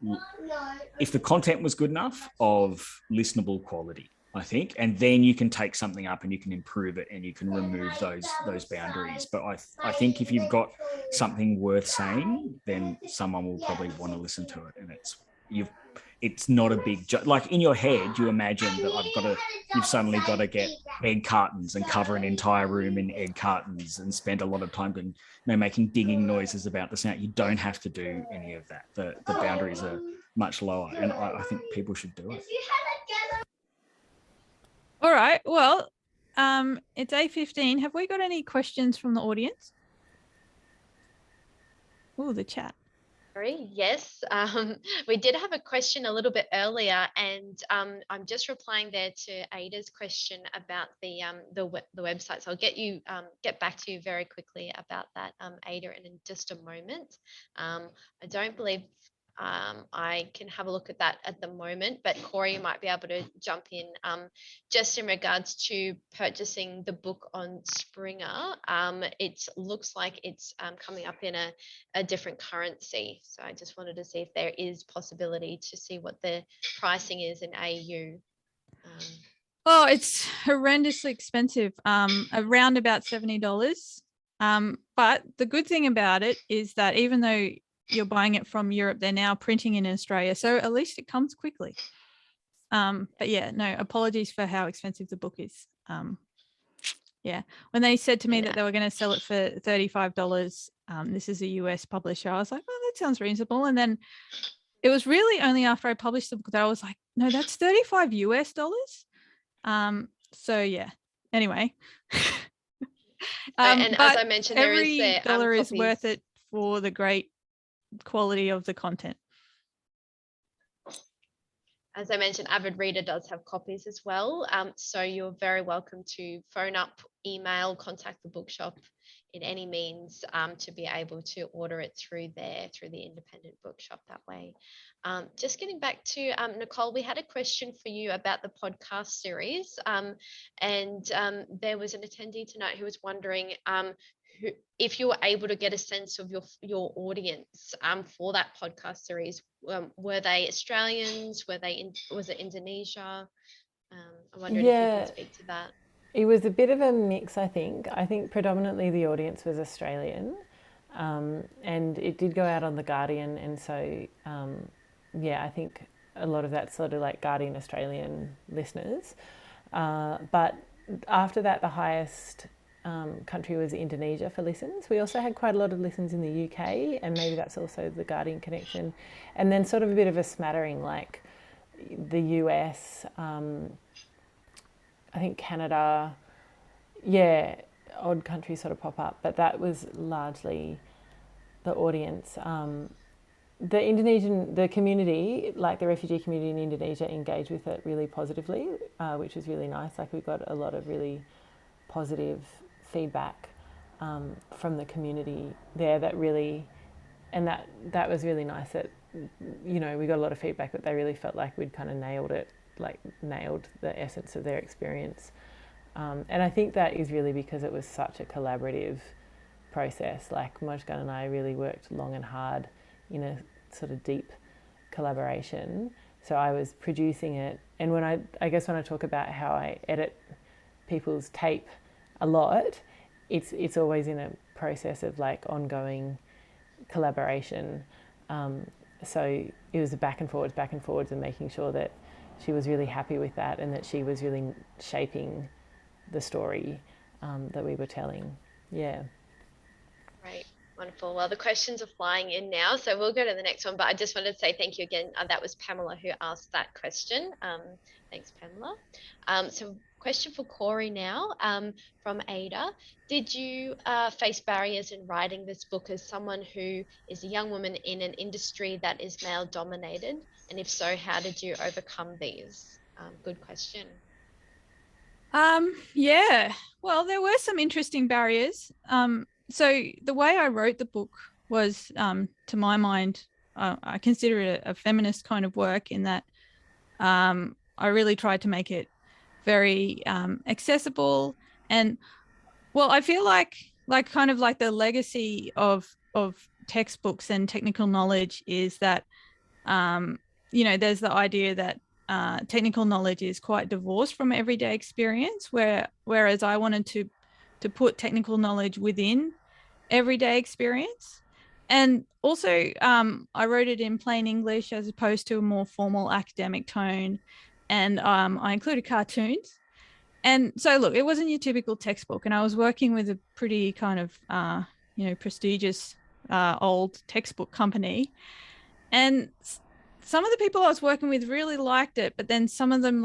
D: if the content was good enough, of listenable quality, I think. And then you can take something up and you can improve it and you can remove those boundaries. But I think if you've got something worth saying, then someone will probably want to listen to it. And it's not a big like in your head you imagine that you've suddenly got to get egg cartons and cover an entire room in egg cartons and spend a lot of time making dinging noises about the sound. You don't have to do any of that. The boundaries are much lower, and I think people should do it.
B: All right, well, it's 8:15. Have we got any questions from the audience? Oh, the chat.
A: Yes, we did have a question a little bit earlier, and I'm just replying there to Ada's question about the website. So I'll get back to you very quickly about that, Ada, in just a moment. I don't believe I can have a look at that at the moment, but Corey, you might be able to jump in just in regards to purchasing the book on Springer. It looks like it's coming up in a different currency. So I just wanted to see if there is possibility to see what the pricing is in AU.
B: Oh, it's horrendously expensive, around about $70. But the good thing about it is that even though you're buying it from Europe, they're now printing in Australia, so at least it comes quickly. But yeah, no, apologies for how expensive the book is. Yeah, when they said to me that they were going to sell it for $35, this is a US publisher, I was like, oh, that sounds reasonable. And then it was really only after I published the book that I was like, no, that's $35 US. So yeah, anyway.
A: And as I mentioned,
B: every dollar is worth it for the great quality of the content.
A: As I mentioned, Avid Reader does have copies as well. So you're very welcome to phone up, email, contact the bookshop in any means to be able to order it through the independent bookshop that way. Just getting back to Nicole, we had a question for you about the podcast series. And there was an attendee tonight who was wondering if you were able to get a sense of your audience for that podcast series, were they Australians? Was it Indonesia? I wondered if you could speak to that.
C: It was a bit of a mix, I think. I think predominantly the audience was Australian, and it did go out on The Guardian, and so, I think a lot of that's sort of like Guardian Australian listeners. But after that, the highest country was Indonesia for listens. We also had quite a lot of listens in the UK, and maybe that's also the Guardian connection. And then sort of a bit of a smattering, like the US, I think Canada, odd countries sort of pop up, but that was largely the audience. The community, like the refugee community in Indonesia, engaged with it really positively, which was really nice. Like, we got a lot of really positive feedback from the community there that was really nice that, we got a lot of feedback that they really felt like we'd kind of nailed the essence of their experience. And I think that is really because it was such a collaborative process. Like, Mojgan and I really worked long and hard in a sort of deep collaboration. So I was producing it, and when I talk about how I edit people's tape a lot, it's always in a process of like ongoing collaboration. So it was a back and forwards, and making sure that she was really happy with that, and that she was really shaping the story that we were telling. Yeah.
A: Right. Wonderful. Well, the questions are flying in now, so we'll go to the next one. But I just wanted to say thank you again. That was Pamela who asked that question. Thanks, Pamela. So question for Corey now, from Ada. Did you face barriers in writing this book as someone who is a young woman in an industry that is male dominated? And if so, how did you overcome these? Good question.
B: Well, there were some interesting barriers. So the way I wrote the book was, to my mind, I consider it a feminist kind of work, in that I really tried to make it very accessible. And, well, I feel like kind of like the legacy of textbooks and technical knowledge is that, there's the idea that technical knowledge is quite divorced from everyday experience, whereas I wanted to put technical knowledge within everyday experience. And also, I wrote it in plain English as opposed to a more formal academic tone. And I included cartoons. And so, look, it wasn't your typical textbook. And I was working with a pretty kind of, prestigious old textbook company. And some of the people I was working with really liked it, but then some of them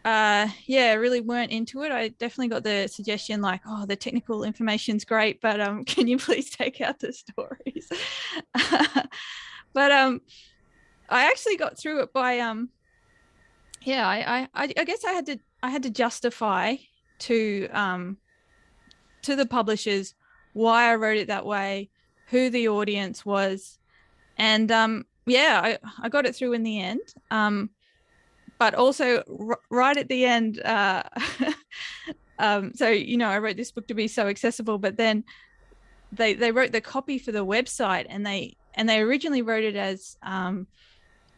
B: really weren't into it. I definitely got the suggestion like, oh, the technical information's great, but can you please take out the stories? But I actually got through it by I guess I had to justify to the publishers why I wrote it that way, who the audience was, and I got it through in the end. But also right at the end, I wrote this book to be so accessible, but then they wrote the copy for the website, and they originally wrote it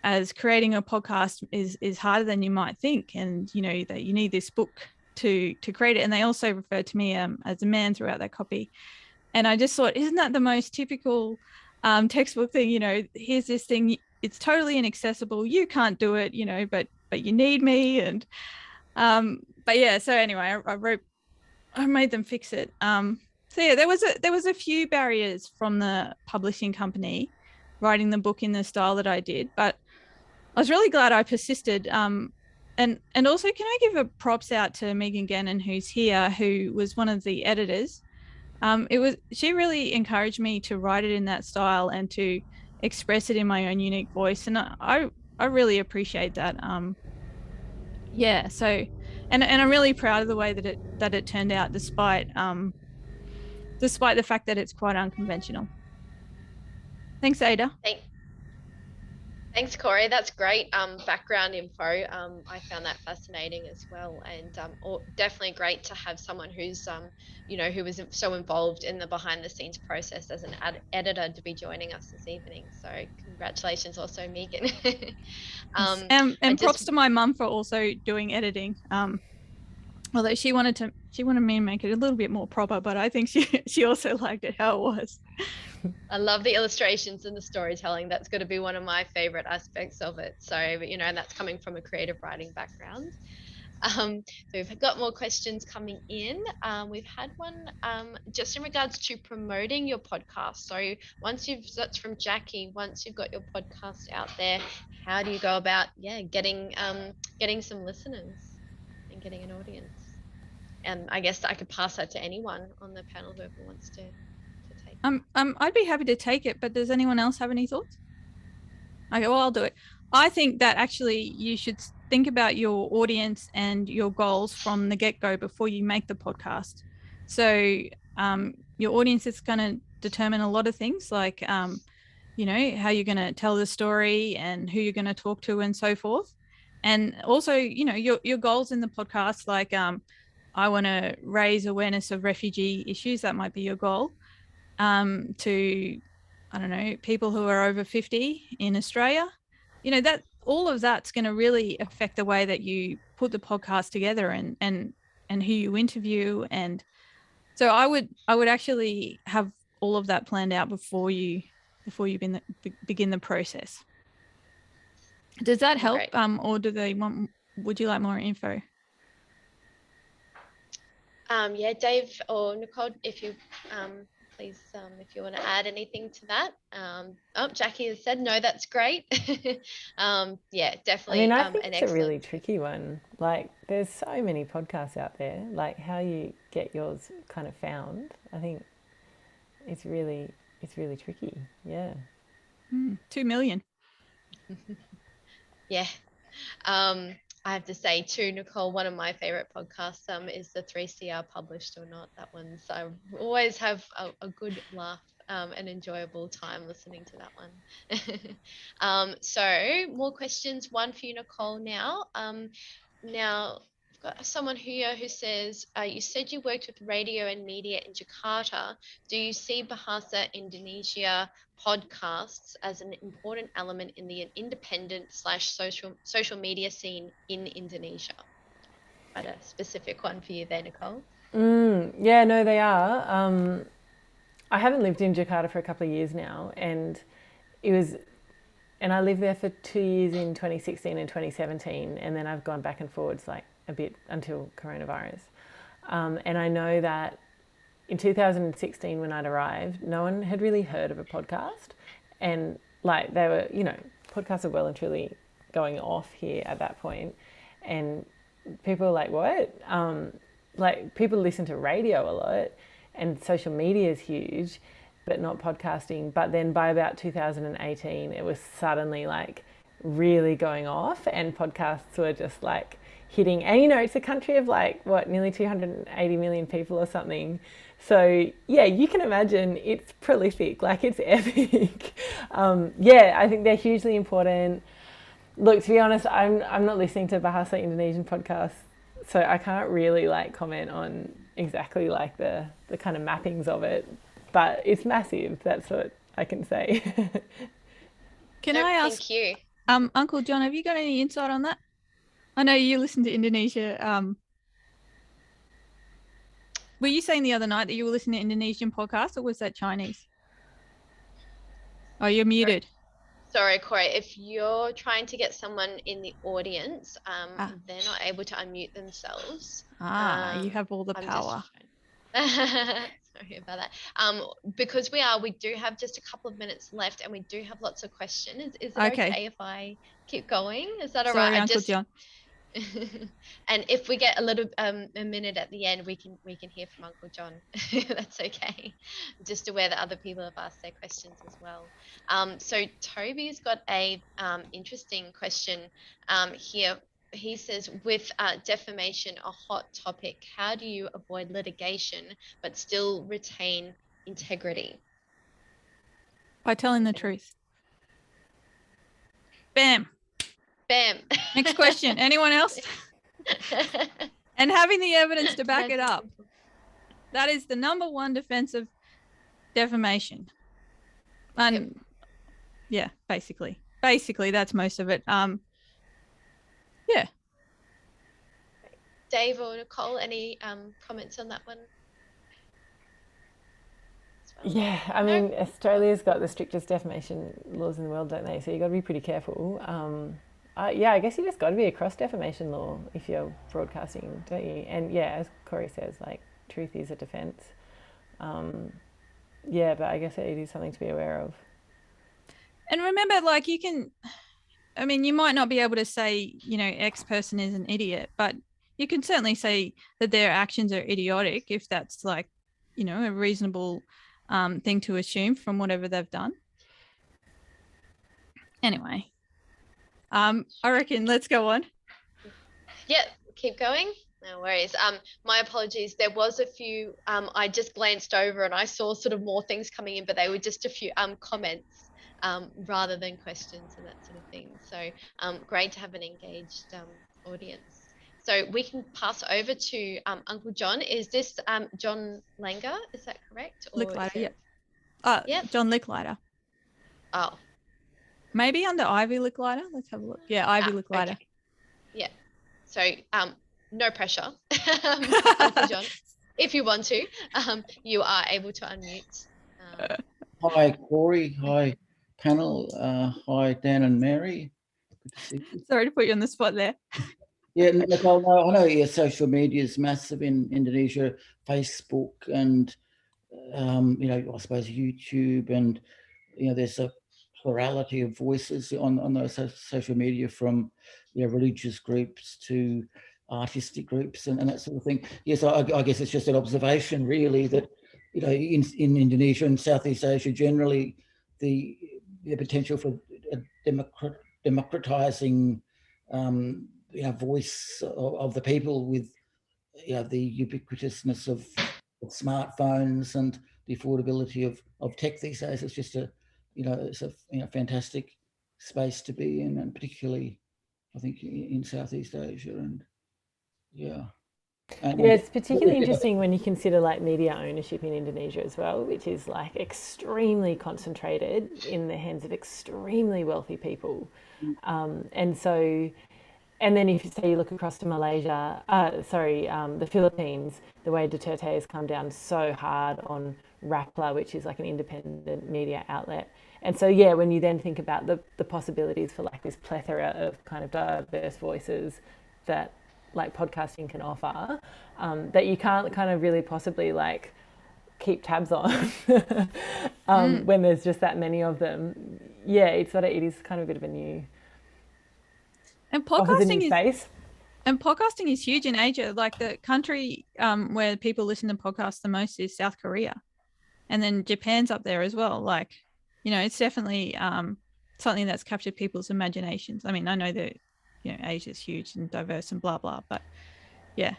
B: as creating a podcast is harder than you might think, and that you need this book to create it. And they also referred to me as a man throughout that copy, and I just thought, isn't that the most typical textbook thing? Here's this thing, it's totally inaccessible, you can't do it, but you need me. And so anyway, I made them fix it. There was a few barriers from the publishing company writing the book in the style that I did, but I was really glad I persisted. And also, can I give a props out to Megan Gannon, who's here, who was one of the editors. She really encouraged me to write it in that style and to express it in my own unique voice, and I really appreciate that. So and I'm really proud of the way that it turned out, despite the fact that it's quite unconventional. Thanks, Ada.
A: Thanks, Corey. That's great background info. I found that fascinating as well, and definitely great to have someone who's, who was so involved in the behind-the-scenes process as an editor to be joining us this evening. So, congratulations, also, Megan.
B: And
A: I
B: props
A: just
B: to my mum for also doing editing. Although she wanted me to make it a little bit more proper, but I think she also liked it how it was.
A: I love the illustrations and the storytelling. That's going to be one of my favorite aspects of it. So, and that's coming from a creative writing background. So we've got more questions coming in. We've had one just in regards to promoting your podcast. So that's from Jackie. Once you've got your podcast out there, how do you go about, getting some listeners and getting an audience? And I guess I could pass that to anyone on the panel, whoever wants to take.
B: I'd be happy to take it, but does anyone else have any thoughts? Okay, well, I'll do it. I think that actually you should think about your audience and your goals from the get-go before you make the podcast. So your audience is going to determine a lot of things, like how you're going to tell the story and who you're going to talk to and so forth. And also, your goals in the podcast, like I want to raise awareness of refugee issues. That might be your goal. To, I don't know, people who are over 50 in Australia, that all of that's going to really affect the way that you put the podcast together and who you interview. And so I would actually have all of that planned out before you begin the process. Does that help?
A: Great.
B: Or would you like more info?
A: Yeah, Dave or Nicole, if you please, if you want to add anything to that. Jackie has said no, that's great. Yeah, definitely.
C: I think it's a really tricky one. Like, there's so many podcasts out there. Like, how you get yours kind of found, I think it's really tricky. Yeah.
B: 2 million.
A: Yeah. I have to say too, Nicole, one of my favorite podcasts is the 3CR Published or Not. That one's, I always have a good laugh and enjoyable time listening to that one. So more questions. One for you, Nicole, now. Now, I've got someone here who says, you said you worked with radio and media in Jakarta. Do you see Bahasa Indonesia podcasts as an important element in the independent / social media scene in Indonesia? Quite a specific one for you there, Nicole.
C: Yeah, no, they are. I haven't lived in Jakarta for a couple of years now, and I lived there for 2 years in 2016 and 2017, and then I've gone back and forwards like a bit until coronavirus. And I know that in 2016, when I'd arrived, no one had really heard of a podcast, and like they were, podcasts are well and truly going off here at that point, and people were like, "What?" Like, people listen to radio a lot, and social media is huge, but not podcasting. But then by about 2018, it was suddenly like really going off, and podcasts were just like hitting. And it's a country of like nearly 280 million people or something. So yeah, you can imagine it's prolific, like it's epic. Yeah, I think they're hugely important. Look, to be honest, I'm not listening to Bahasa Indonesian podcasts, so I can't really like comment on exactly like the kind of mappings of it, but it's massive. That's what I can say.
B: Can I ask?
A: Thank you.
B: Uncle John, have you got any insight on that? I know you listen to Indonesia. Were you saying the other night that you were listening to Indonesian podcasts, or was that Chinese? Oh, you're muted.
A: Sorry, Corey. If you're trying to get someone in the audience, they're not able to unmute themselves.
B: You have all the power.
A: Sorry about that. Because we do have just a couple of minutes left, and we do have lots of questions. Is it okay if I keep going? Is that all right?
B: Sorry, Uncle John.
A: And if we get a little a minute at the end, we can hear from Uncle John. That's okay. Just aware that other people have asked their questions as well. So Toby's got a interesting question here. He says, with defamation a hot topic, how do you avoid litigation but still retain integrity?
B: By telling the truth. Bam.
A: Bam.
B: Next question. Anyone else? And having the evidence to back it up. That is the number one defense of defamation. And yeah, basically that's most of it. Yeah.
A: Dave or Nicole, any comments on that one?
C: Yeah, I mean, Australia's got the strictest defamation laws in the world, don't they? So you've got to be pretty careful. Yeah, I guess you just got to be across defamation law if you're broadcasting, don't you? And yeah, as Corey says, like, truth is a defence. Yeah, but I guess it is something to be aware of.
B: And remember, like, you might not be able to say, X person is an idiot, but you can certainly say that their actions are idiotic if that's like, a reasonable thing to assume from whatever they've done. Anyway, I reckon let's go on.
A: Yeah, keep going. No worries. My apologies. There was a few, I just glanced over and I saw sort of more things coming in, but they were just a few comments rather than questions and that sort of thing. So great to have an engaged audience. So we can pass over to Uncle John. Is this John Langer? Is that correct?
B: Licklider,
A: yep.
B: John Licklider.
A: Oh.
B: Maybe under Ivy Licklider. Let's have a look. Yeah, Ivy Licklider.
A: Okay. Yeah. So no pressure, Uncle John. If you want to, you are able to unmute.
E: Hi, Corey. Hi, panel. Hi, Dan and Mary. Good to see you.
B: Sorry to put you on the spot there.
E: Yeah, Nicole, no, I know your social media is massive in Indonesia, Facebook and, I suppose YouTube, and, there's a plurality of voices on those social media, from, religious groups to artistic groups and that sort of thing. Yes, I guess it's just an observation really that, in Indonesia and Southeast Asia generally, the potential for democratizing voice of the people with the ubiquitousness of smartphones and the affordability of tech these days. It's just it's a fantastic space to be in, and particularly I think in Southeast Asia. And yeah.
C: It's particularly interesting when you consider like media ownership in Indonesia as well, which is like extremely concentrated in the hands of extremely wealthy people. And then if you say you look across to Malaysia, the Philippines, the way Duterte has come down so hard on Rappler, which is like an independent media outlet. And so, yeah, when you then think about the possibilities for like this plethora of kind of diverse voices that like podcasting can offer, that you can't kind of really possibly like keep tabs on when there's just that many of them. Yeah, it is kind of a bit of a new...
B: And podcasting is huge in Asia. Like the country where people listen to podcasts the most is South Korea. And then Japan's up there as well. Like, it's definitely something that's captured people's imaginations. I mean, I know that, Asia's huge and diverse and blah, blah, but yeah.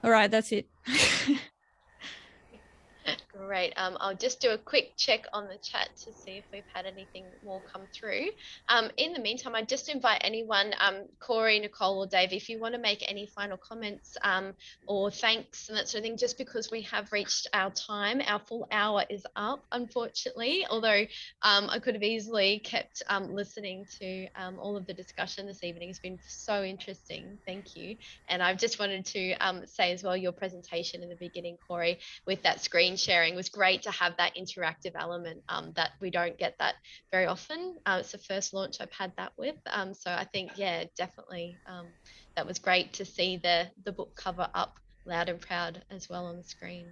B: All right, that's it.
A: Great. I'll just do a quick check on the chat to see if we've had anything more come through. In the meantime, I just invite anyone, Corey, Nicole, or Dave, if you want to make any final comments or thanks and that sort of thing, just because we have reached our time. Our full hour is up, unfortunately, although I could have easily kept listening to all of the discussion this evening. It's been so interesting. Thank you. And I've just wanted to say as well, your presentation in the beginning, Corey, with that screen sharing was great to have that interactive element that we don't get that very often. It's the first launch I've had that with. So I think, yeah, definitely that was great to see the book cover up loud and proud as well on the screen.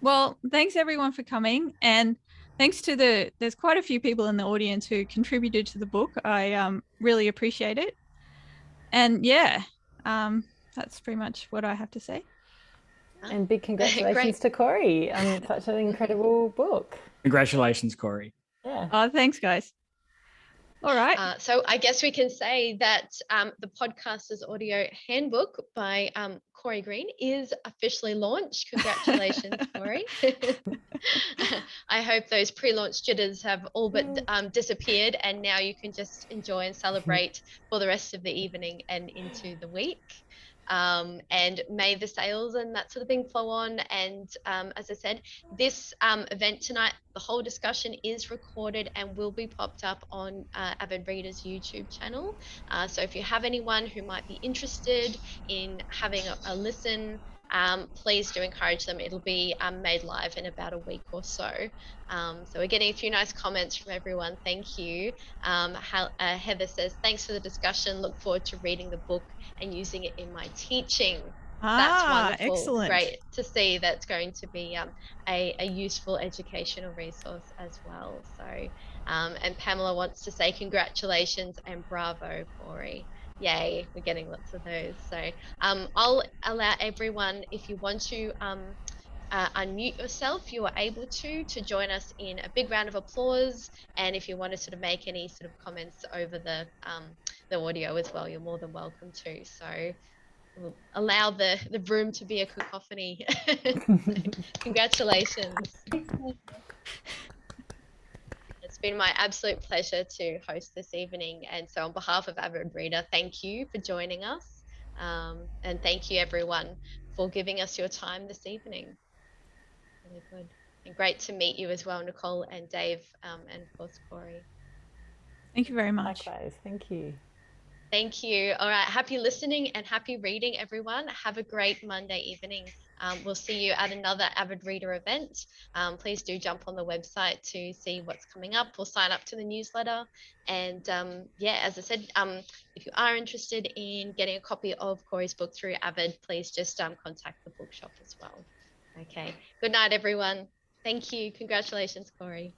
B: Well, thanks everyone for coming, and thanks to there's quite a few people in the audience who contributed to the book. I really appreciate it. And yeah, that's pretty much what I have to say.
C: And big congratulations to Corey on such an incredible book.
D: Congratulations, Corey.
C: Yeah.
B: Oh, thanks, guys. All right.
A: So I guess we can say that the Podcaster's Audio Handbook by Corey Green is officially launched. Congratulations, Corey. I hope those pre-launch jitters have all but disappeared, and now you can just enjoy and celebrate for the rest of the evening and into the week. And may the sales and that sort of thing flow on. And as I said, this event tonight, the whole discussion is recorded and will be popped up on Avid Reader's YouTube channel. So if you have anyone who might be interested in having a listen, please do encourage them. It'll be made live in about a week or so. So we're getting a few nice comments from everyone. Thank you. Heather says, thanks for the discussion. Look forward to reading the book and using it in my teaching. That's wonderful.
B: Excellent.
A: Great to see that's going to be a useful educational resource as well. So, and Pamela wants to say congratulations and bravo, Corey. Yay, we're getting lots of those. So I'll allow everyone, if you want to unmute yourself, you are able to join us in a big round of applause. And if you want to sort of make any sort of comments over the audio as well, you're more than welcome to. So we'll allow the room to be a cacophony. Congratulations. It's been my absolute pleasure to host this evening. And so on behalf of Avid Reader, thank you for joining us. And thank you everyone for giving us your time this evening. Really good. And great to meet you as well, Nicole and Dave, and of course, Corey.
B: Thank you very much.
C: Likewise. Thank you.
A: Thank you. All right. Happy listening and happy reading, everyone. Have a great Monday evening. We'll see you at another Avid Reader event. Please do jump on the website to see what's coming up or sign up to the newsletter. And yeah, as I said, if you are interested in getting a copy of Corey's book through Avid, please just contact the bookshop as well. Okay. Good night, everyone. Thank you. Congratulations, Corey.